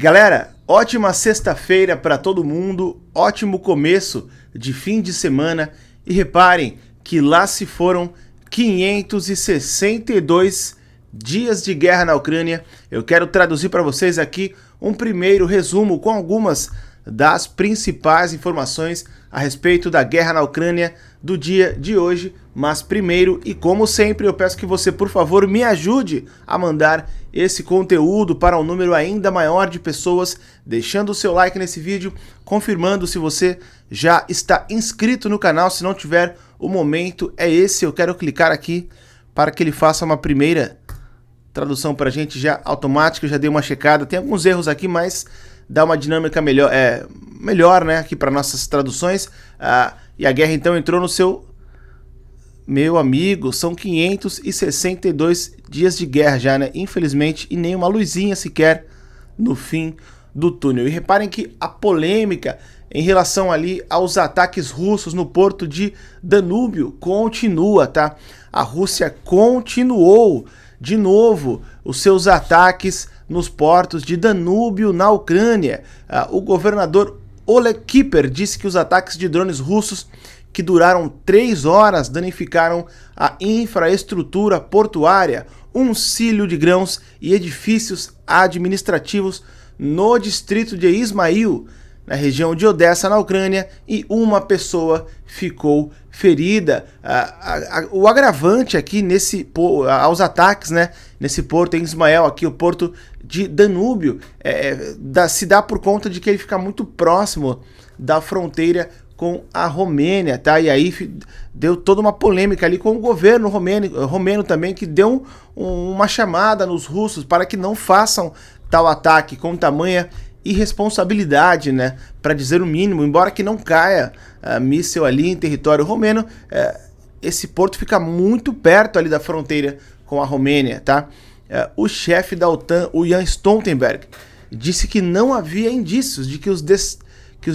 Galera, ótima sexta-feira para todo mundo, ótimo começo de fim de semana e reparem que lá se foram 562 dias de guerra na Ucrânia. Eu quero traduzir para vocês aqui um primeiro resumo com algumas das principais informações a respeito da guerra na Ucrânia do dia de hoje. Mas primeiro, e como sempre, eu peço que você, por favor, me ajude a mandar esse conteúdo para um número ainda maior de pessoas, deixando o seu like nesse vídeo, confirmando se você já está inscrito no canal. Se não tiver, o momento é esse. Eu quero clicar aqui para que ele faça uma primeira tradução para a gente já automática. Eu já dei uma checada, tem alguns erros aqui, mas dá uma dinâmica melhor, né, aqui para nossas traduções. E a guerra então entrou no seu... Meu amigo, são 562 dias de guerra já, né? Infelizmente, e nem uma luzinha sequer no fim do túnel. E reparem que a polêmica em relação ali aos ataques russos no porto de Danúbio continua, tá? A Rússia continuou de novo os seus ataques nos portos de Danúbio na Ucrânia. O governador Oleg Kiper disse que os ataques de drones russos que duraram 3 horas danificaram a infraestrutura portuária, um silo de grãos e edifícios administrativos no distrito de Ismail, na região de Odessa, na Ucrânia, e uma pessoa ficou ferida. O agravante aqui aos ataques, né, nesse porto em Ismael, aqui o porto de Danúbio, se dá por conta de que ele fica muito próximo da fronteira com a Romênia, tá? E aí deu toda uma polêmica ali com o governo romeno também, que deu uma chamada nos russos para que não façam tal ataque com tamanha irresponsabilidade, né? Para dizer o mínimo, embora que não caia míssil ali em território romeno, esse porto fica muito perto ali da fronteira com a Romênia, tá? O chefe da OTAN, o Jens Stoltenberg, disse que não havia indícios de que os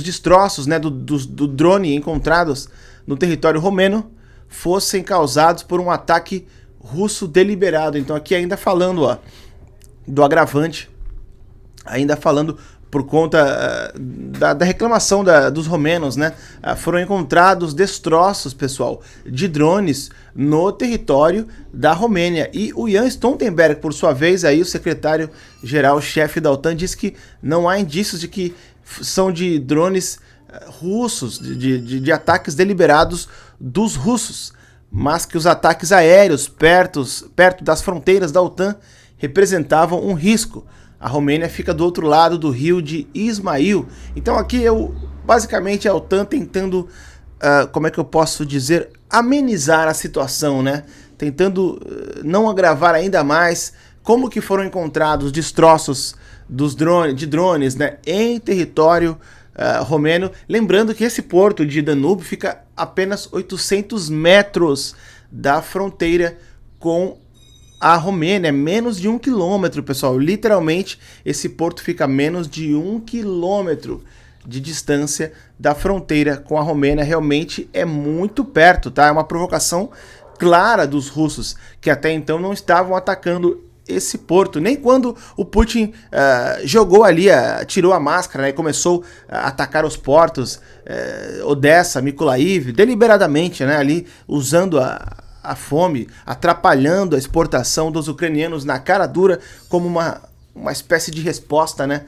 destroços, né, do drone encontrados no território romeno fossem causados por um ataque russo deliberado. Então aqui ainda falando do agravante, ainda falando por conta da reclamação dos romenos, né? Foram encontrados destroços, pessoal, de drones no território da Romênia. E o Jens Stoltenberg, por sua vez, aí o secretário-geral, chefe da OTAN, disse que não há indícios de que são de drones russos, de ataques deliberados dos russos, mas que os ataques aéreos perto das fronteiras da OTAN representavam um risco. A Romênia fica do outro lado do rio de Ismail. Então aqui basicamente a OTAN tentando, como é que eu posso dizer, amenizar a situação, né? Tentando não agravar ainda mais. Como que foram encontrados destroços de drones, né, em território romeno. Lembrando que esse porto de Danúbio fica apenas 800 metros da fronteira com a Romênia, menos de 1 quilômetro, pessoal. Literalmente, esse porto fica a menos de 1 quilômetro de distância da fronteira com a Romênia. Realmente é muito perto, tá? É uma provocação clara dos russos, que até então não estavam atacando esse porto, nem quando o Putin jogou ali, tirou a máscara, né, e começou a atacar os portos, Odessa, Mykolaiv, deliberadamente, né, ali usando a fome, atrapalhando a exportação dos ucranianos na cara dura, como uma espécie de resposta, né,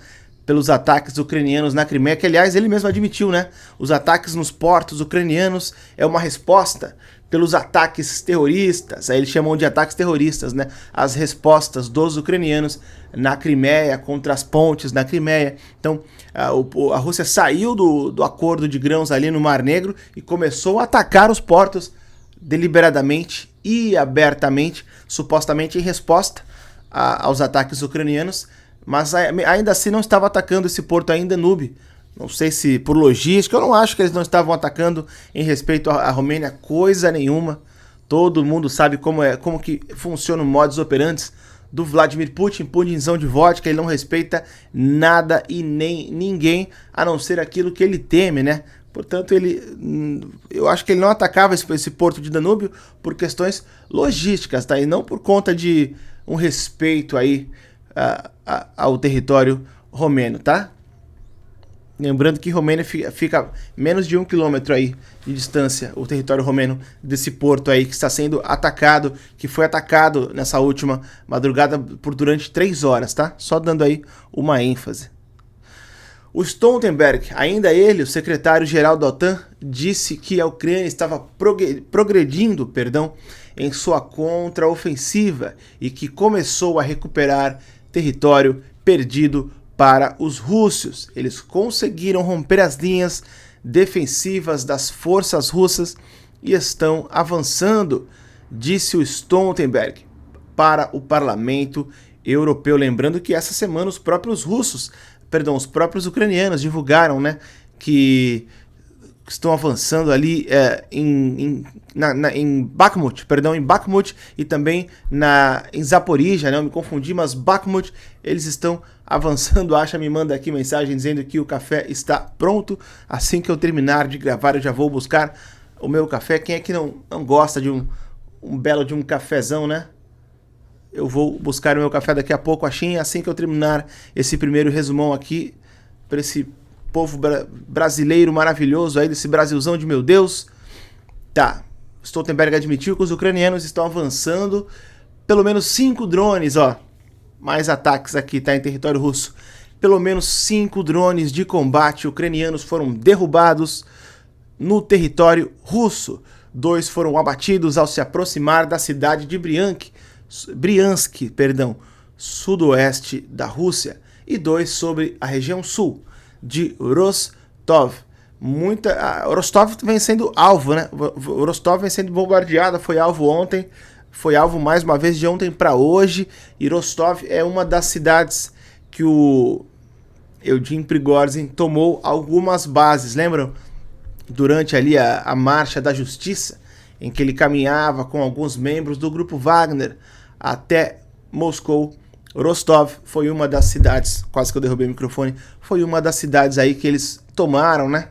pelos ataques ucranianos na Crimeia, que aliás ele mesmo admitiu, né, os ataques nos portos ucranianos é uma resposta pelos ataques terroristas, aí eles chamam de ataques terroristas, né? As respostas dos ucranianos na Crimeia, contra as pontes na Crimeia. Então, a Rússia saiu do acordo de grãos ali no Mar Negro e começou a atacar os portos deliberadamente e abertamente, supostamente em resposta aos ataques ucranianos, mas ainda assim não estava atacando esse porto ainda em Danúbio. Não sei se por logística, eu não acho que eles não estavam atacando em respeito à Romênia, coisa nenhuma. Todo mundo sabe como que funciona o modus operandi do Vladimir Putin, Putinzão de vodka. Ele não respeita nada e nem ninguém, a não ser aquilo que ele teme, né? Portanto, eu acho que ele não atacava esse porto de Danúbio por questões logísticas, tá? E não por conta de um respeito aí ao território romeno, tá? Lembrando que Romênia fica menos de 1 quilômetro aí de distância, o território romeno desse porto aí que está sendo atacado, que foi atacado nessa última madrugada durante 3 horas, tá? Só dando aí uma ênfase. O Stoltenberg, ainda ele, o secretário-geral da OTAN, disse que a Ucrânia estava progredindo, em sua contraofensiva e que começou a recuperar território perdido para os russos. Eles conseguiram romper as linhas defensivas das forças russas e estão avançando, disse o Stoltenberg para o Parlamento Europeu. Lembrando que essa semana os próprios ucranianos divulgaram, né, que estão avançando ali em Bakhmut, e também em Zaporizhia, né? Eu me confundi, mas Bakhmut, eles estão avançando. A Asha me manda aqui mensagem dizendo que o café está pronto. Assim que eu terminar de gravar, eu já vou buscar o meu café. Quem é que não gosta de um belo de um cafezão, né? Eu vou buscar o meu café daqui a pouco, assim que eu terminar esse primeiro resumão aqui, para esse povo brasileiro maravilhoso aí, desse Brasilzão de meu Deus. Tá, Stoltenberg admitiu que os ucranianos estão avançando, pelo menos 5 drones, ó, mais ataques aqui, tá, em território russo. Pelo menos 5 drones de combate ucranianos foram derrubados no território russo. 2 foram abatidos ao se aproximar da cidade de Briansk, sudoeste da Rússia, e 2 sobre a região sul de Rostov. Rostov vem sendo alvo, né? Rostov vem sendo bombardeada, foi alvo ontem, foi alvo mais uma vez de ontem para hoje, e Rostov é uma das cidades que o Eugene Prigozhin tomou algumas bases, lembram? Durante ali a marcha da justiça, em que ele caminhava com alguns membros do grupo Wagner até Moscou. Rostov foi uma das cidades, quase que eu derrubei o microfone, foi uma das cidades aí que eles tomaram, né?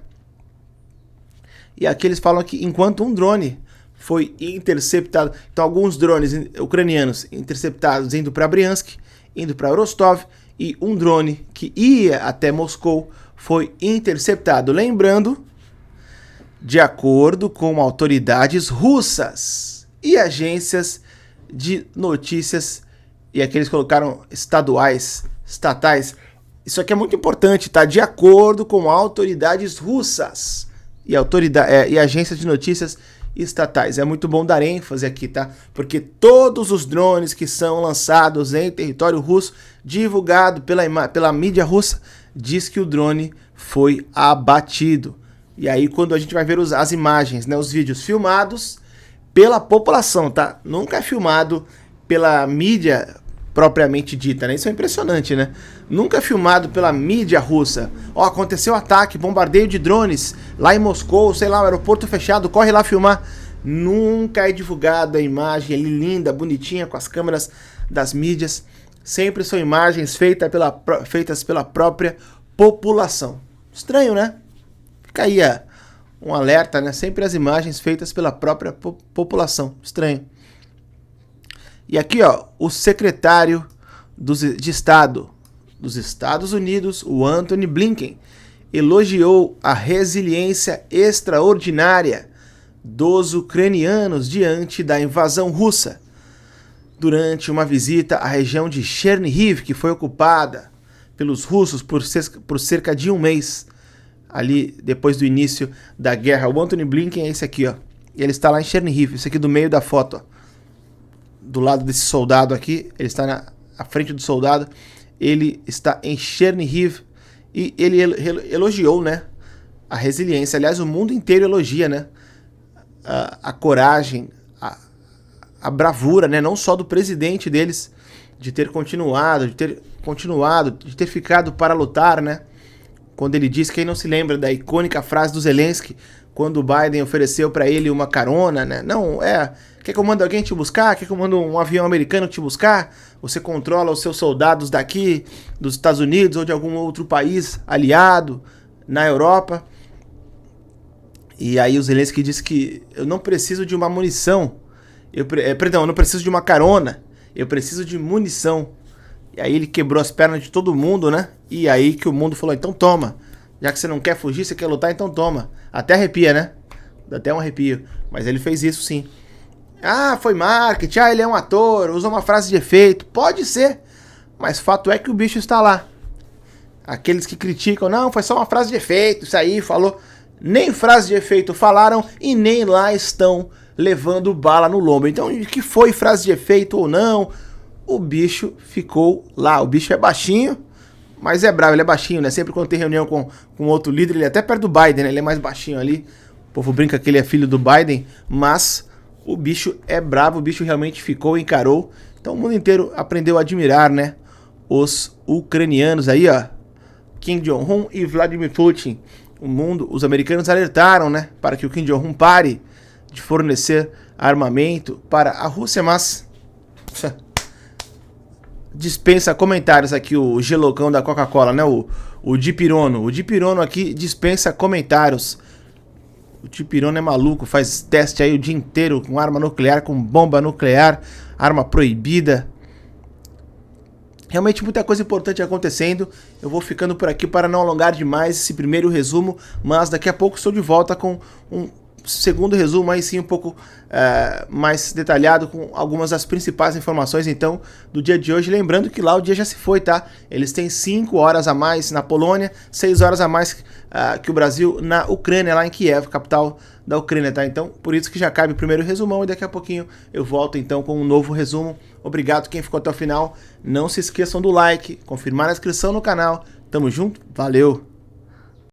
E aqui eles falam que enquanto um drone foi interceptado, então alguns drones ucranianos interceptados indo para Briansk, indo para Rostov, e um drone que ia até Moscou foi interceptado. Lembrando, de acordo com autoridades russas e agências de notícias, e aqui eles colocaram estatais. Isso aqui é muito importante, tá? De acordo com autoridades russas e agências de notícias estatais. É muito bom dar ênfase aqui, tá? Porque todos os drones que são lançados em território russo, divulgado pela mídia russa, diz que o drone foi abatido. E aí quando a gente vai ver as imagens, né, os vídeos filmados pela população, tá? Nunca é filmado pela mídia propriamente dita, né? Isso é impressionante, né? Nunca é filmado pela mídia russa. Ó, aconteceu ataque, bombardeio de drones lá em Moscou, sei lá, um aeroporto fechado, corre lá filmar. Nunca é divulgada a imagem ali linda, bonitinha, com as câmeras das mídias. Sempre são imagens feitas pela própria população. Estranho, né? Fica aí um alerta, né? Sempre as imagens feitas pela própria população. Estranho. E aqui, ó, o secretário de Estado dos Estados Unidos, o Antony Blinken, elogiou a resiliência extraordinária dos ucranianos diante da invasão russa, durante uma visita à região de Chernihiv, que foi ocupada pelos russos por cerca de um mês, ali depois do início da guerra. O Antony Blinken é esse aqui, ó. Ele está lá em Chernihiv, esse aqui do meio da foto, ó. Do lado desse soldado aqui, ele está à frente do soldado, ele está em Chernihiv, e ele elogiou, né, a resiliência. Aliás, o mundo inteiro elogia, né, a coragem, a bravura, né, não só do presidente deles, de ter continuado, de ter ficado para lutar, né, quando ele diz, quem não se lembra da icônica frase do Zelensky, quando o Biden ofereceu para ele uma carona, né? Não, quer que eu mande alguém te buscar? Quer que eu mande um avião americano te buscar? Você controla os seus soldados daqui, dos Estados Unidos ou de algum outro país aliado na Europa. E aí o Zelensky disse que eu não preciso de uma munição, eu não preciso de uma carona, eu preciso de munição. E aí ele quebrou as pernas de todo mundo, né? E aí que o mundo falou, então toma. Já que você não quer fugir, você quer lutar, então toma. Até arrepia, né? Dá até um arrepio. Mas ele fez isso sim. Ah, foi marketing, ele é um ator, usa uma frase de efeito. Pode ser, mas fato é que o bicho está lá. Aqueles que criticam, não, foi só uma frase de efeito, isso aí, falou. Nem frase de efeito falaram e nem lá estão levando bala no lombo. Então, que foi frase de efeito ou não, o bicho ficou lá. O bicho é baixinho, mas é bravo, ele é baixinho, né? Sempre quando tem reunião com outro líder, ele é até perto do Biden, né? Ele é mais baixinho ali. O povo brinca que ele é filho do Biden, mas o bicho é bravo, o bicho realmente ficou, encarou. Então o mundo inteiro aprendeu a admirar, né? Os ucranianos aí, ó. Kim Jong-un e Vladimir Putin. O mundo, os americanos alertaram, né? Para que o Kim Jong-un pare de fornecer armamento para a Rússia, mas dispensa comentários aqui o gelocão da Coca-Cola, né? O Dipirono. O Dipirono aqui dispensa comentários. O Dipirono é maluco, faz teste aí o dia inteiro com arma nuclear, com bomba nuclear, arma proibida. Realmente muita coisa importante acontecendo. Eu vou ficando por aqui para não alongar demais esse primeiro resumo, mas daqui a pouco estou de volta com um segundo resumo, aí sim um pouco mais detalhado, com algumas das principais informações então do dia de hoje. Lembrando que lá o dia já se foi, tá? Eles têm 5 horas a mais na Polônia, 6 horas a mais que o Brasil na Ucrânia, lá em Kiev, capital da Ucrânia, tá? Então, por isso que já cabe o primeiro resumão e daqui a pouquinho eu volto então com um novo resumo. Obrigado quem ficou até o final. Não se esqueçam do like, confirmar a inscrição no canal. Tamo junto, valeu!